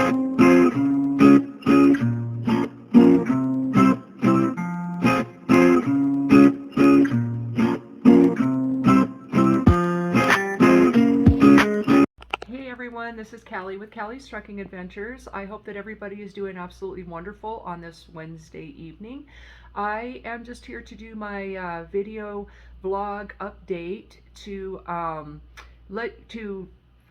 Hey everyone, this is Callie with Callie's Trucking Adventures. I hope that everybody is doing absolutely wonderful on this Wednesday evening. I am just here to do my video vlog update to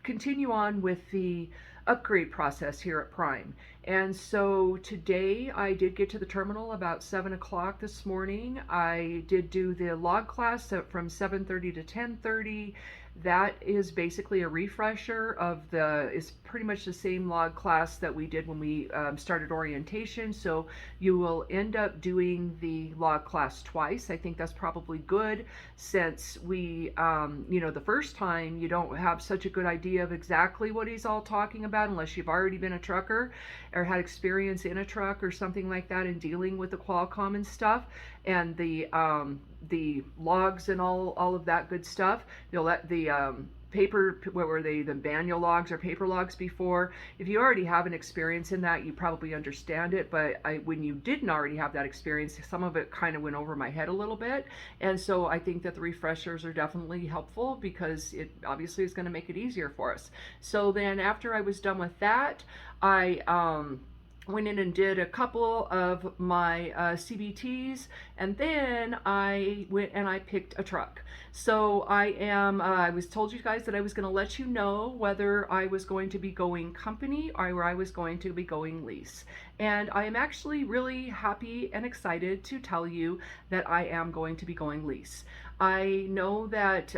continue on with the upgrade process here at Prime. And so today I did get to the terminal about 7 o'clock this morning. I did do the log class from 7:30 to 10:30. That is basically a refresher of is pretty much the same log class that we did when we started orientation. So you will end up doing the log class twice. I think that's probably good, since we, the first time you don't have such a good idea of exactly what he's all talking about unless you've already been a trucker or had experience in a truck or something like that in dealing with the Qualcomm and stuff, and the logs and all of that good stuff. You'll let the paper, what were they, the manual logs or paper logs before. If you already have an experience in that, you probably understand it, but when you didn't already have that experience, some of it kind of went over my head a little bit. And so I think that the refreshers are definitely helpful, because it obviously is going to make it easier for us. So then after I was done with that, I went in and did a couple of my CBTs, and then I went and I picked a truck. So I was told you guys that I was going to let you know whether I was going to be going company or I was going to be going lease. And I am actually really happy and excited to tell you that I am going to be going lease. I know that,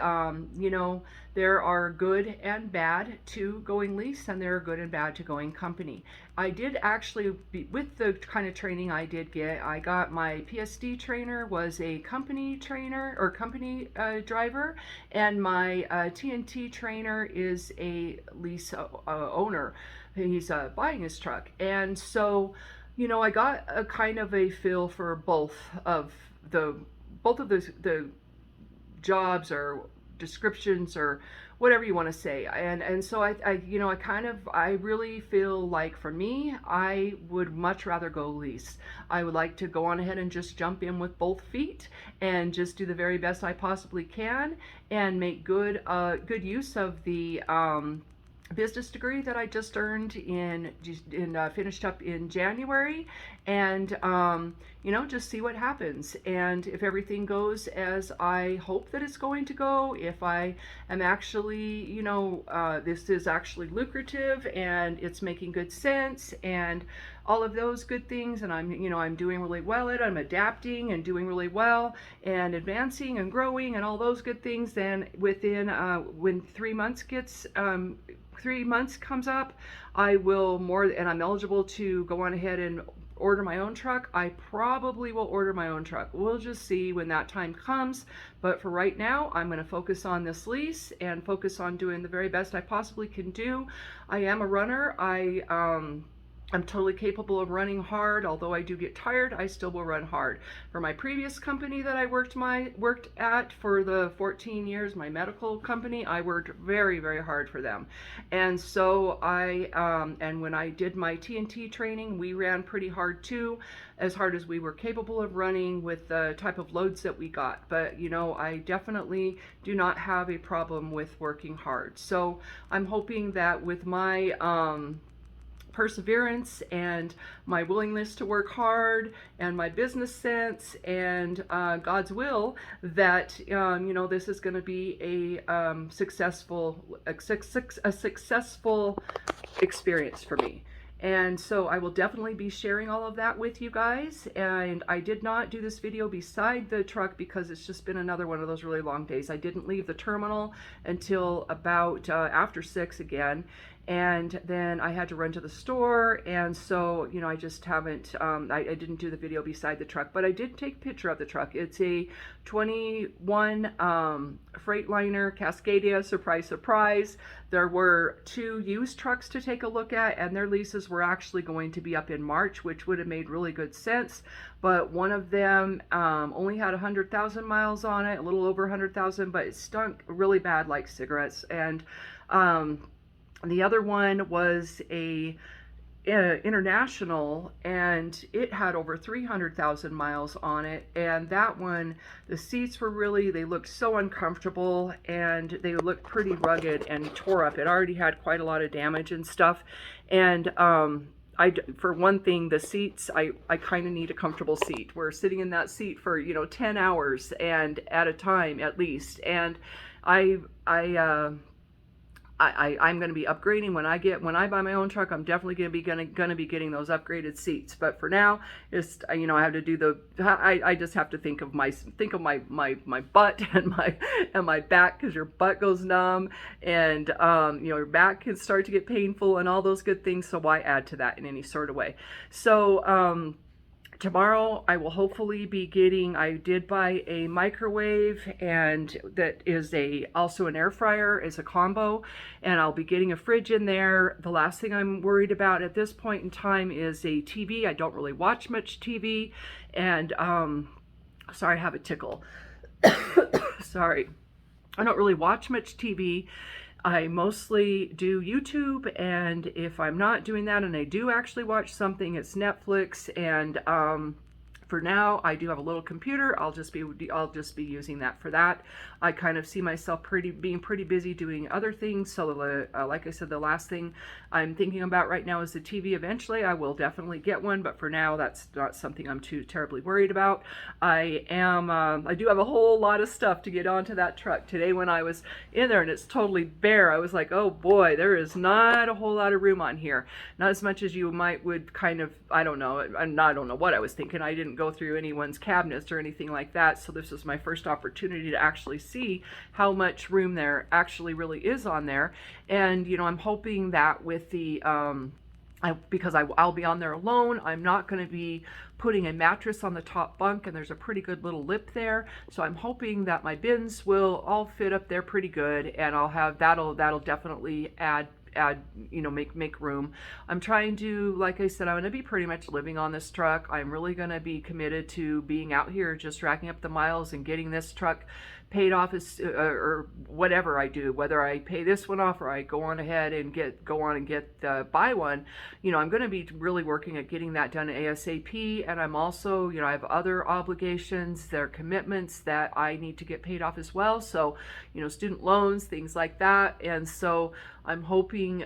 there are good and bad to going lease, and there are good and bad to going company. I did actually, with the kind of training I did get, I got my PSD trainer was a company trainer or company driver, and my TNT trainer is a lease owner. He's buying his truck. And so, I got a kind of a feel for both of the jobs or descriptions or whatever you want to say. And so I really feel like, for me, I would much rather go lease. I would like to go on ahead and just jump in with both feet and just do the very best I possibly can and make good use of the business degree that I just earned finished up in January, and just see what happens. And if everything goes as I hope that it's going to go, if I am actually, this is actually lucrative and it's making good sense and all of those good things, and I'm doing really well at it, I'm adapting and doing really well and advancing and growing and all those good things, then within when 3 months comes up, and I'm eligible to go on ahead and order my own truck, I probably will order my own truck. We'll just see when that time comes. But for right now, I'm going to focus on this lease and focus on doing the very best I possibly can do. I am a runner. I'm totally capable of running hard. Although I do get tired, I still will run hard. For my previous company that I worked at for the 14 years, my medical company, I worked very, very hard for them. And so and when I did my TNT training, we ran pretty hard too, as hard as we were capable of running with the type of loads that we got. But I definitely do not have a problem with working hard. So I'm hoping that with my perseverance and my willingness to work hard and my business sense and God's will, that this is going to be a successful experience for me. And so I will definitely be sharing all of that with you guys. And I did not do this video beside the truck because it's just been another one of those really long days. I didn't leave the terminal until about after 6 again. And then I had to run to the store, and so I just haven't I didn't do the video beside the truck, but I did take a picture of the truck. It's a 21 Freightliner Cascadia, surprise. There were 2 used trucks to take a look at, and their leases were actually going to be up in March, which would have made really good sense. But one of them only had 100,000 miles on it, a little over 100,000, but it stunk really bad like cigarettes. And the other one was a International, and it had over 300,000 miles on it. And that one, the seats were really, they looked so uncomfortable, and they looked pretty rugged and tore up. It already had quite a lot of damage and stuff. And for one thing, the seats, I kind of need a comfortable seat. We're sitting in that seat for 10 hours and at a time at least. And I I I'm going to be upgrading when I buy my own truck. I'm definitely going to be getting those upgraded seats. But for now, just I have to do I just have to think of my butt and my back, because your butt goes numb, and your back can start to get painful and all those good things. So why add to that in any sort of way? So tomorrow I will hopefully be getting, I did buy a microwave, and that is also an air fryer as a combo, and I'll be getting a fridge in there. The last thing I'm worried about at this point in time is a TV. I don't really watch much TV, and sorry, I have a tickle. Sorry. I don't really watch much TV. I mostly do YouTube, and if I'm not doing that and I do actually watch something, it's Netflix. And for now, I do have a little computer. I'll just be using that for that. I kind of see myself being pretty busy doing other things. So like I said, the last thing I'm thinking about right now is the TV. Eventually, I will definitely get one, but for now, that's not something I'm too terribly worried about. I do have a whole lot of stuff to get onto that truck. Today, when I was in there and it's totally bare, I was like, oh boy, there is not a whole lot of room on here. Not as much as you would kind of, I don't know what I was thinking. I didn't go through anyone's cabinets or anything like that, so this was my first opportunity to actually see how much room there actually really is on there. And I'm hoping that with the because I'll be on there alone, I'm not going to be putting a mattress on the top bunk, and there's a pretty good little lip there, so I'm hoping that my bins will all fit up there pretty good, and I'll have that'll definitely add make room. I'm trying to, like I said, I'm going to be pretty much living on this truck. I'm really going to be committed to being out here, just racking up the miles and getting this truck paid off, or whatever I do, whether I pay this one off or I go on ahead and buy one. I'm going to be really working at getting that done ASAP. And I'm also, I have other obligations, there are commitments that I need to get paid off as well. So, student loans, things like that. And so I'm hoping,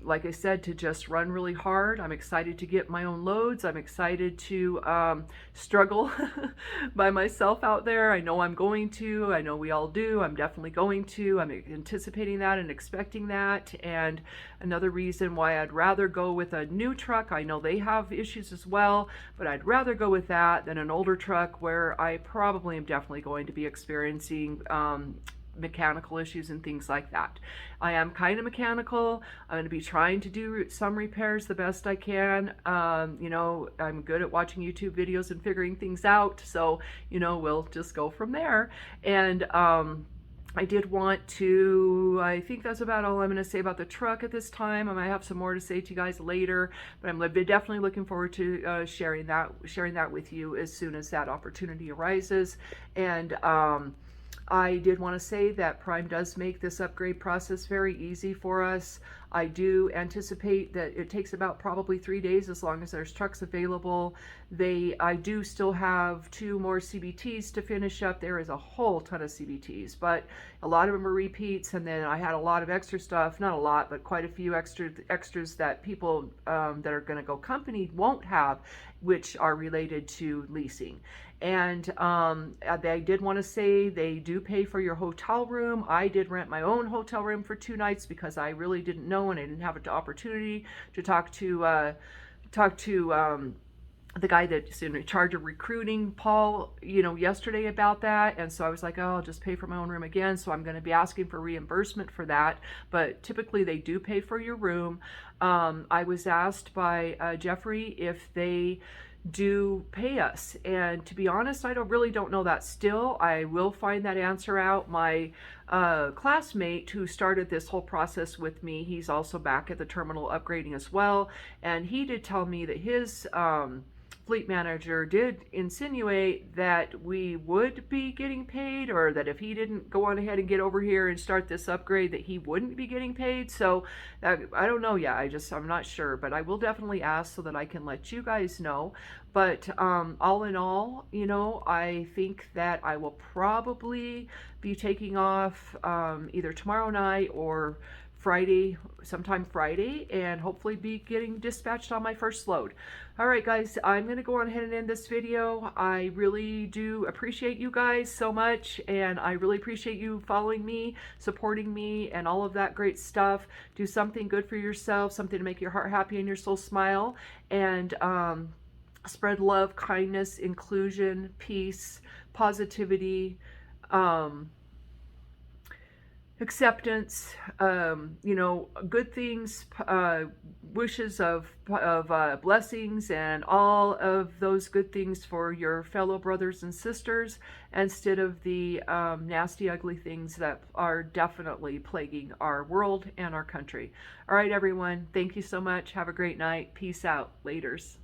like I said, to just run really hard. I'm excited to get my own loads. I'm excited to struggle by myself out there. I know I'm going to. I know we all do. I'm definitely going to. I'm anticipating that and expecting that. And another reason why I'd rather go with a new truck, I know they have issues as well, but I'd rather go with that than an older truck where I probably am definitely going to be experiencing mechanical issues and things like that. I am kind of mechanical. I'm going to be trying to do some repairs the best I can. I'm good at watching YouTube videos and figuring things out, so we'll just go from there. And I did want to, I think that's about all I'm going to say about the truck at this time. I might have some more to say to you guys later, but I'm definitely looking forward to sharing that with you as soon as that opportunity arises. And I did want to say that Prime does make this upgrade process very easy for us. I do anticipate that it takes about probably 3 days, as long as there's trucks available. I do still have 2 more CBTs to finish up. There is a whole ton of CBTs, but a lot of them are repeats, and then I had a lot of extra stuff, not a lot, but quite a few extras that people that are going to go company won't have, which are related to leasing. And they did want to say they do pay for your hotel room. I did rent my own hotel room for 2 nights because I really didn't know, and I didn't have an opportunity to talk to the guy that's in charge of recruiting, Paul, yesterday about that. And so I was like, oh, I'll just pay for my own room again. So I'm going to be asking for reimbursement for that. But typically they do pay for your room. I was asked by Jeffrey if they do pay us, and to be honest, I really don't know that still. I will find that answer out. My classmate who started this whole process with me, he's also back at the terminal upgrading as well, and he did tell me that his fleet manager did insinuate that we would be getting paid, or that if he didn't go on ahead and get over here and start this upgrade, that he wouldn't be getting paid. So I don't know yet. I'm not sure, but I will definitely ask so that I can let you guys know. But all in all, you know, I think that I will probably be taking off either tomorrow night or Friday, sometime Friday, and hopefully be getting dispatched on my first load. All right, guys, I'm going to go on ahead and end this video. I really do appreciate you guys so much, and I really appreciate you following me, supporting me, and all of that great stuff. Do something good for yourself, something to make your heart happy and your soul smile, and spread love, kindness, inclusion, peace, positivity, acceptance, you know, good things, wishes of blessings, and all of those good things for your fellow brothers and sisters, instead of the nasty, ugly things that are definitely plaguing our world and our country. All right, everyone, thank you so much. Have a great night. Peace out. Laters.